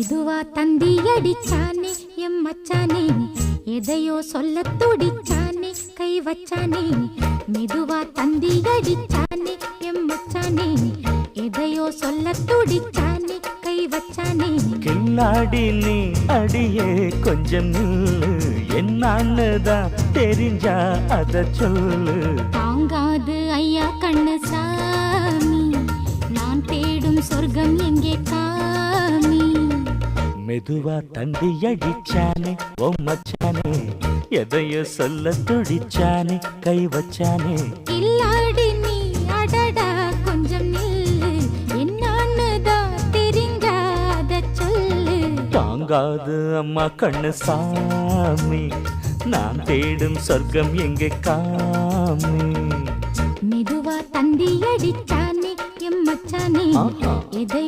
மெதுவா தந்தி அடிச்சானே எம் மச்சானே, எதையோ சொல்ல துடிச்சானே கை வச்சானே. மெதுவா தந்தி அடிச்சானே எம் மச்சானே, எதையோ சொல்ல துடிச்சானே கை வச்சானே. கில்லாடி நீ அடியே கொஞ்சம் நில்லு, என்னான்னுதான் தெரிஞ்சா அத சொல்லு. தாங்காது ஐயா கண்ணு சாமி, நான் தேடும் சொர்க்கம் எங்கே காமி. மெதுவா தந்தி அடிச்சானே ஓ மச்சானே, எதையோ சொல்ல துடிச்சானே கை வச்சானே. இல்லாடி நீ அடடா கொஞ்சம் நில்லு, என்னான்னுதான் தெரிஞ்சாத சொல்லு. தாங்காது அம்மா கண்ணு சாமி, நான் தேடும் சொர்க்கம் எங்கே காமி. மெதுவா தந்தி அடிச்சானே எம் மச்சானே, எதை